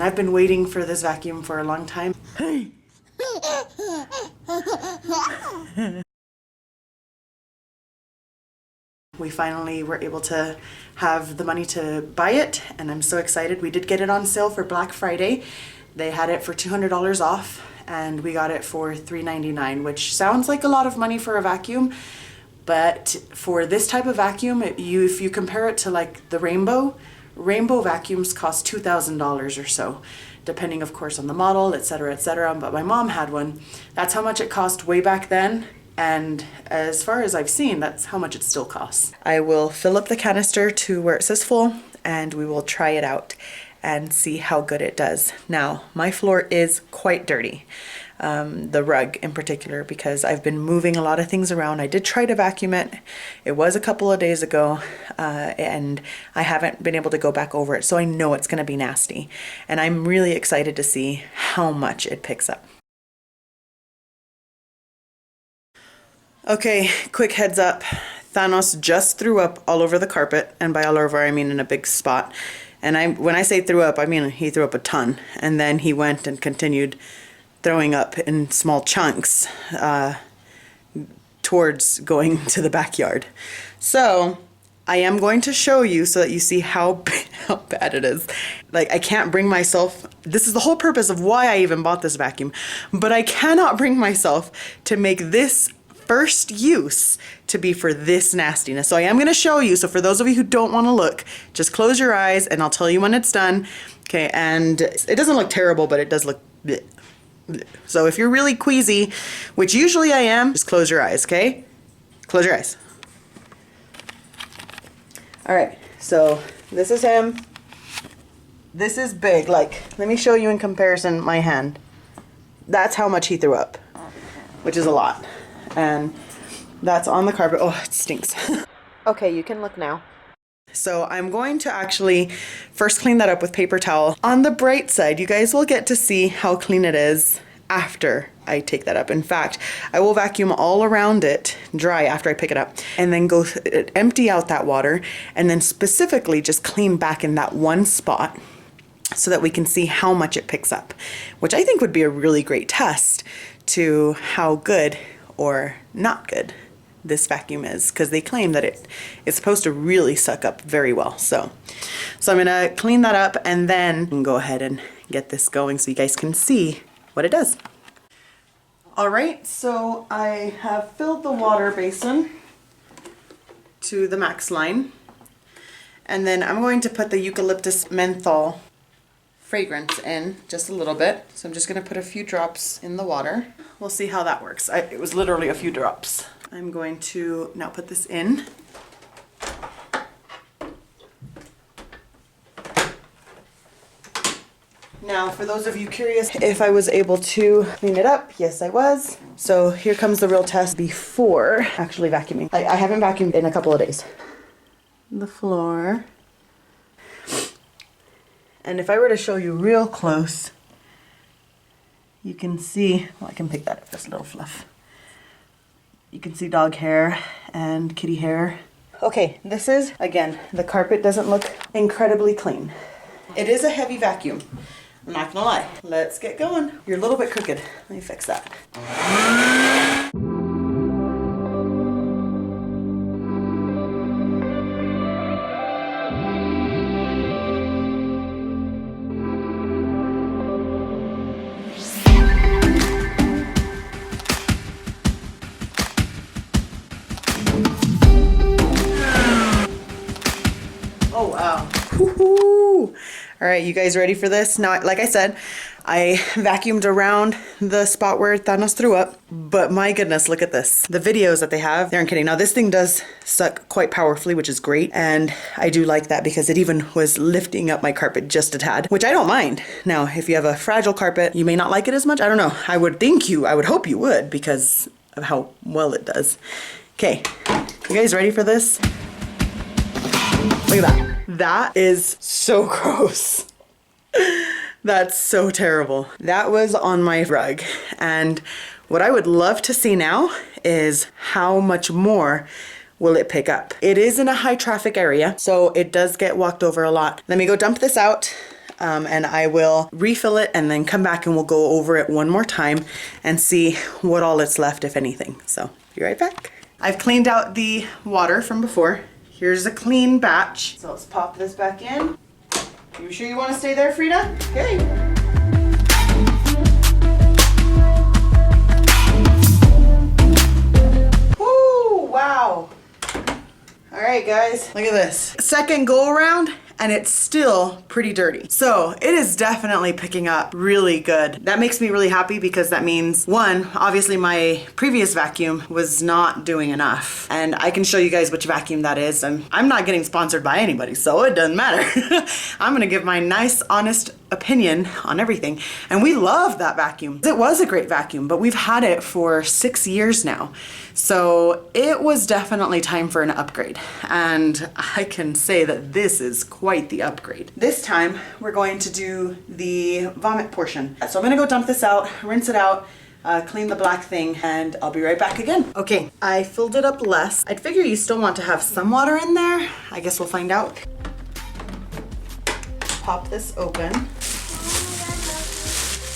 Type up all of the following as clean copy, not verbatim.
I've been waiting for this vacuum for a long time. Hey! We finally were able to have the money to buy it, and I'm so excited. We did get it on sale for Black Friday. They had it for $200 off, and we got it for $3.99, which sounds like a lot of money for a vacuum, but for this type of vacuum, if you compare it to like the Rainbow vacuums cost $2,000 or so, depending of course on the model, etc., etc. But my mom had one. That's how much it cost way back then. And as far as I've seen, that's how much it still costs. I will fill up the canister to where it says full, and we will try it out and see how good it does. Now, my floor is quite dirty. The rug in particular, because I've been moving a lot of things around. I did try to vacuum it. It was a couple of days ago, and I haven't been able to go back over it, so I know it's gonna be nasty. And I'm really excited to see how much it picks up. Okay, quick heads up. Thanos just threw up all over the carpet, and by all over I mean in a big spot. And when I say threw up, I mean he threw up a ton. And then he went and continued throwing up in small chunks towards going to the backyard. So I am going to show you so that you see how bad it is. Like, I can't bring myself, this is the whole purpose of why I even bought this vacuum, but I cannot bring myself to make this first use to be for this nastiness. So I am going to show you. So for those of you who don't want to look, just close your eyes and I'll tell you when it's done. Okay, and it doesn't look terrible, but it does look bleh, bleh. So if you're really queasy, which usually I am, just close your eyes, okay? Close your eyes. All right, so this is him. This is big. Like, let me show you in comparison my hand. That's how much he threw up, which is a lot. And that's on the carpet. Oh, it stinks. Okay, you can look now. So I'm going to actually first clean that up with paper towel. On the bright side, you guys will get to see how clean it is after I take that up. In fact, I will vacuum all around it dry after I pick it up, and then go empty out that water, and then specifically just clean back in that one spot so that we can see how much it picks up, which I think would be a really great test to how good or not good this vacuum is, because they claim that it's supposed to really suck up very well. So I'm gonna clean that up and then go ahead and get this going so you guys can see what it does. All right, so I have filled the water basin to the max line, and then I'm going to put the eucalyptus menthol fragrance in just a little bit. So I'm just gonna put a few drops in the water. We'll see how that works. It was literally a few drops. I'm going to now put this in. Now, for those of you curious if I was able to clean it up, yes I was. So here comes the real test before actually vacuuming. I haven't vacuumed in a couple of days. The floor. And if I were to show you real close, you can see, well, I can pick that up, just a little fluff. You can see dog hair and kitty hair. Okay, this is, again, the carpet doesn't look incredibly clean. It is a heavy vacuum, I'm not gonna lie. Let's get going. You're a little bit crooked. Let me fix that. Oh, wow. Woohoo! All right, you guys ready for this? Now, like I said, I vacuumed around the spot where Thanos threw up, but my goodness, look at this. The videos that they have, they aren't kidding. Now, this thing does suck quite powerfully, which is great, and I do like that because it even was lifting up my carpet just a tad, which I don't mind. Now, if you have a fragile carpet, you may not like it as much. I don't know. I would hope you would, because of how well it does. Okay, you guys ready for this? Look at that. That is so gross. That's so terrible. That was on my rug. And what I would love to see now is how much more will it pick up. It is in a high traffic area, so it does get walked over a lot. Let me go dump this out. and I will refill it and then come back and we'll go over it one more time and see what all it's left, if anything. So be right back. I've cleaned out the water from before. Here's a clean batch. So let's pop this back in. You sure you want to stay there, Frida? Okay. Woo, wow. All right, guys, look at this. Second go around, and it's still pretty dirty. So it is definitely picking up really good. That makes me really happy because that means, one, obviously my previous vacuum was not doing enough. And I can show you guys which vacuum that is. And I'm not getting sponsored by anybody, so it doesn't matter. I'm gonna give my nice, honest opinion on everything. And we love that vacuum. It was a great vacuum, but we've had it for 6 years now. So it was definitely time for an upgrade. And I can say that this is quite the upgrade. This time we're going to do the vomit portion. So I'm gonna go dump this out, rinse it out, clean the black thing, and I'll be right back again. Okay, I filled it up less. I'd figure you still want to have some water in there. I guess we'll find out. Pop this open.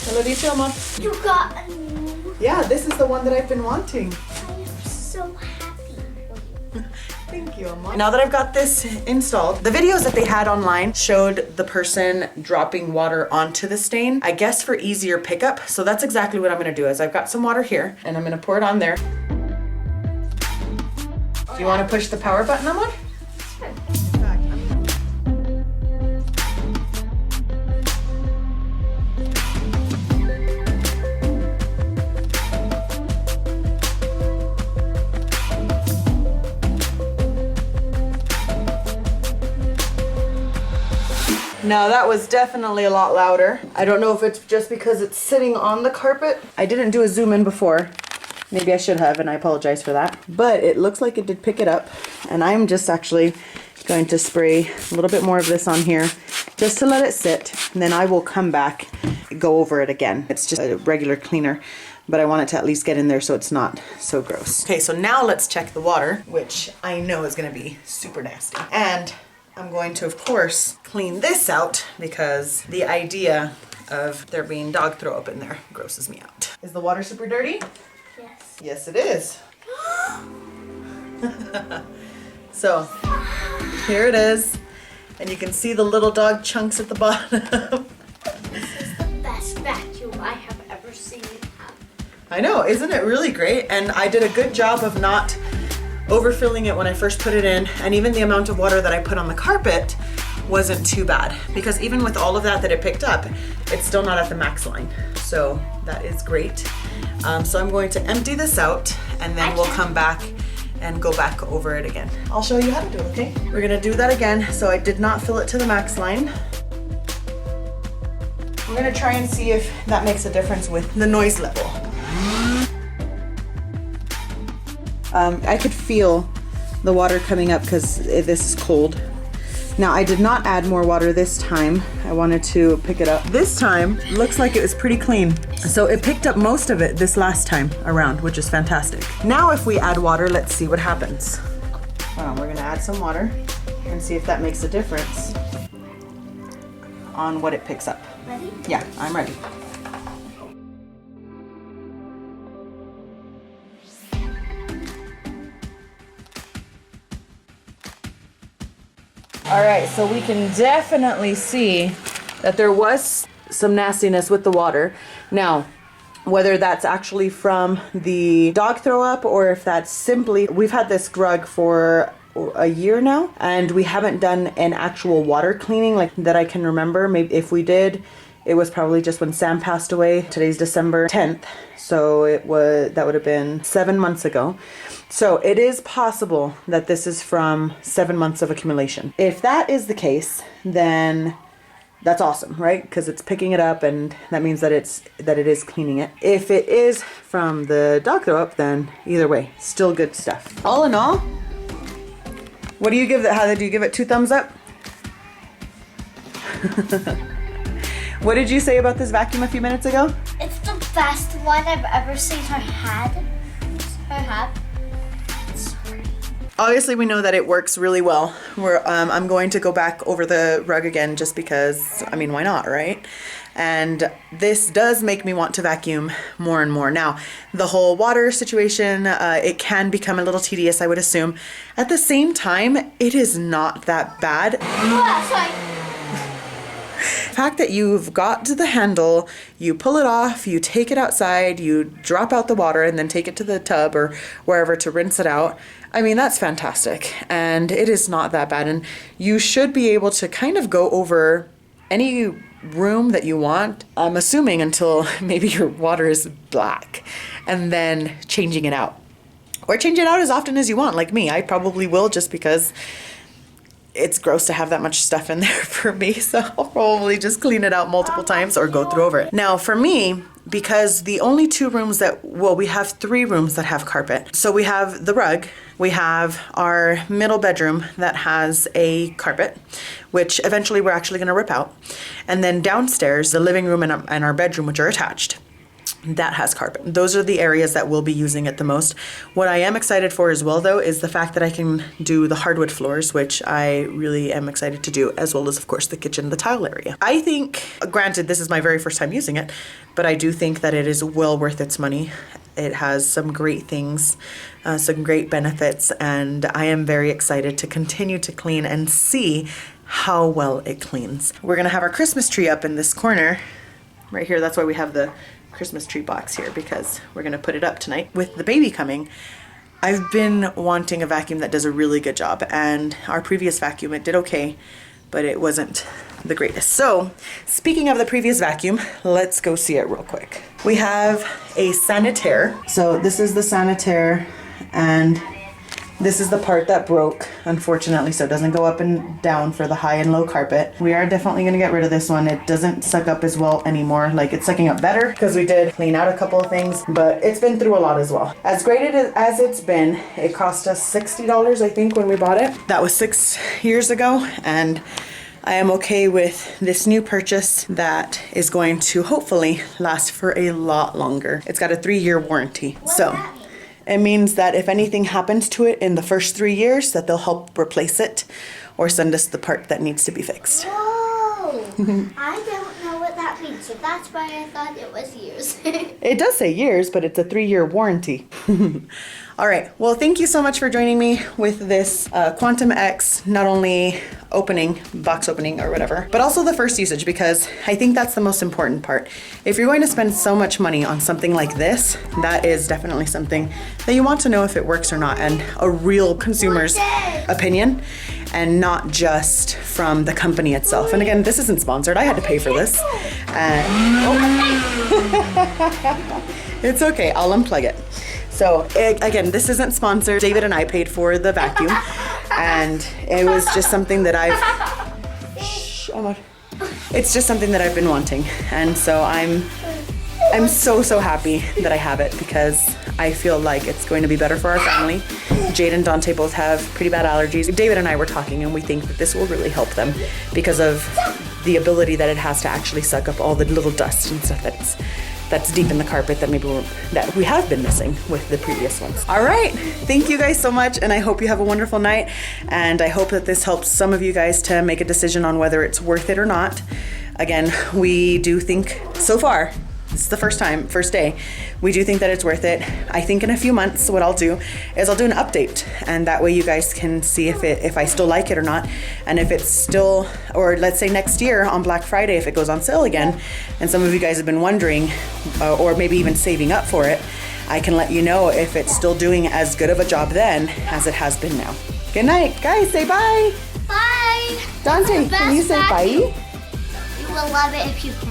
Hello, Dicho, Mom. You got a new. Yeah, this is the one that I've been wanting. I am so happy for you. Thank you, Mom. Now that I've got this installed, the videos that they had online showed the person dropping water onto the stain, I guess for easier pickup. So that's exactly what I'm gonna do. Is I've got some water here and I'm gonna pour it on there. Do you wanna push the power button, Amor? Now that was definitely a lot louder. I don't know if it's just because it's sitting on the carpet. I didn't do a zoom in before. Maybe I should have, and I apologize for that. But it looks like it did pick it up. And I'm just actually going to spray a little bit more of this on here just to let it sit. And then I will come back and go over it again. It's just a regular cleaner, but I want it to at least get in there so it's not so gross. Okay, so now let's check the water, which I know is gonna be super nasty. And I'm going to, of course, clean this out because the idea of there being dog throw up in there grosses me out. Is the water super dirty? Yes. Yes, it is. So, here it is. And you can see the little dog chunks at the bottom. This is the best vacuum I have ever seen. I know, isn't it really great? And I did a good job of not overfilling it when I first put it in, and even the amount of water that I put on the carpet wasn't too bad, because even with all of that it picked up, it's still not at the max line. So that is great. So I'm going to empty this out and then we'll come back and go back over it again. I'll show you how to do it, okay? We're gonna do that again. So I did not fill it to the max line. I'm gonna try and see if that makes a difference with the noise level. I could feel the water coming up because this is cold. Now I did not add more water this time. I wanted to pick it up. This time, looks like it was pretty clean. So it picked up most of it this last time around, which is fantastic. Now if we add water, let's see what happens. Hold on, we're gonna add some water and see if that makes a difference on what it picks up. Ready? Yeah, I'm ready. All right, so we can definitely see that there was some nastiness with the water. Now, whether that's actually from the dog throw up or if that's simply, we've had this rug for a year now and we haven't done an actual water cleaning like that I can remember. Maybe if we did, it was probably just when Sam passed away. Today's December 10th. So that would have been 7 months ago. So it is possible that this is from 7 months of accumulation. If that is the case, then that's awesome, right? Because it's picking it up and that means that it is cleaning it. If it is from the dog throw up, then either way, still good stuff. All in all, what do you give it? How do you give it 2 thumbs up? What did you say about this vacuum a few minutes ago? It's the best one I've ever seen her have. It's so great. Obviously, we know that it works really well. I'm going to go back over the rug again just because, I mean, why not, right? And this does make me want to vacuum more and more. Now, the whole water situation, it can become a little tedious, I would assume. At the same time, it is not that bad. The fact that you've got to the handle, you pull it off, you take it outside, you drop out the water and then take it to the tub or wherever to rinse it out. I mean, that's fantastic. And it is not that bad. And you should be able to kind of go over any room that you want, I'm assuming, until maybe your water is black, and then changing it out. Or change it out as often as you want, like me. I probably will, just because it's gross to have that much stuff in there for me. So I'll probably just clean it out multiple times or go through over it. Now for me, because the only two rooms that, well, we have three rooms that have carpet. So we have the rug, we have our middle bedroom that has a carpet, which eventually we're actually gonna rip out. And then downstairs, the living room and our bedroom, which are attached, that has carpet. Those are the areas that we'll be using it the most. What I am excited for as well, though, is the fact that I can do the hardwood floors, which I really am excited to do, as well as, of course, the kitchen, the tile area. I think, granted, this is my very first time using it, but I do think that it is well worth its money. It has some great things, some great benefits, and I am very excited to continue to clean and see how well it cleans. We're gonna have our Christmas tree up in this corner right here. That's why we have the Christmas tree box here, because we're gonna put it up tonight. With the baby coming, I've been wanting a vacuum that does a really good job, and our previous vacuum, it did okay, but it wasn't the greatest. So speaking of the previous vacuum, let's go see it real quick. We have a Sanitaire. So this is the Sanitaire, and this is the part that broke, unfortunately, so it doesn't go up and down for the high and low carpet. We are definitely gonna get rid of this one. It doesn't suck up as well anymore. Like, it's sucking up better because we did clean out a couple of things, but it's been through a lot as well. As great as it's been, it cost us $60, I think, when we bought it. That was 6 years ago, and I am okay with this new purchase that is going to hopefully last for a lot longer. It's got a 3-year warranty. So it means that if anything happens to it in the first 3 years, that they'll help replace it or send us the part that needs to be fixed. Whoa! I don't know what that means, so that's why I thought it was years. It does say years, but it's a 3-year warranty. All right, well, thank you so much for joining me with this Quantum X, not only box opening or whatever, but also the first usage, because I think that's the most important part. If you're going to spend so much money on something like this, that is definitely something that you want to know if it works or not, and a real consumer's opinion, and not just from the company itself. And again, this isn't sponsored. I had to pay for this. It's okay, I'll unplug it. So again, this isn't sponsored. David and I paid for the vacuum, and it was just something that it's just something that I've been wanting. And so I'm so happy that I have it, because I feel like it's going to be better for our family. Jade and Dante both have pretty bad allergies. David and I were talking, and we think that this will really help them because of the ability that it has to actually suck up all the little dust and stuff that's deep in the carpet that that we have been missing with the previous ones. All right, thank you guys so much, and I hope you have a wonderful night, and I hope that this helps some of you guys to make a decision on whether it's worth it or not. Again, we do think, so far, this is the first day, we do think that it's worth it. I think in a few months, what I'll do is I'll do an update, and that way you guys can see if I still like it or not, and if it's still, or let's say next year on Black Friday, if it goes on sale again, and some of you guys have been wondering, or maybe even saving up for it, I can let you know if it's still doing as good of a job then as it has been now. Good night, guys, say bye. Bye! Dante, can you say bye? You will love it if you can.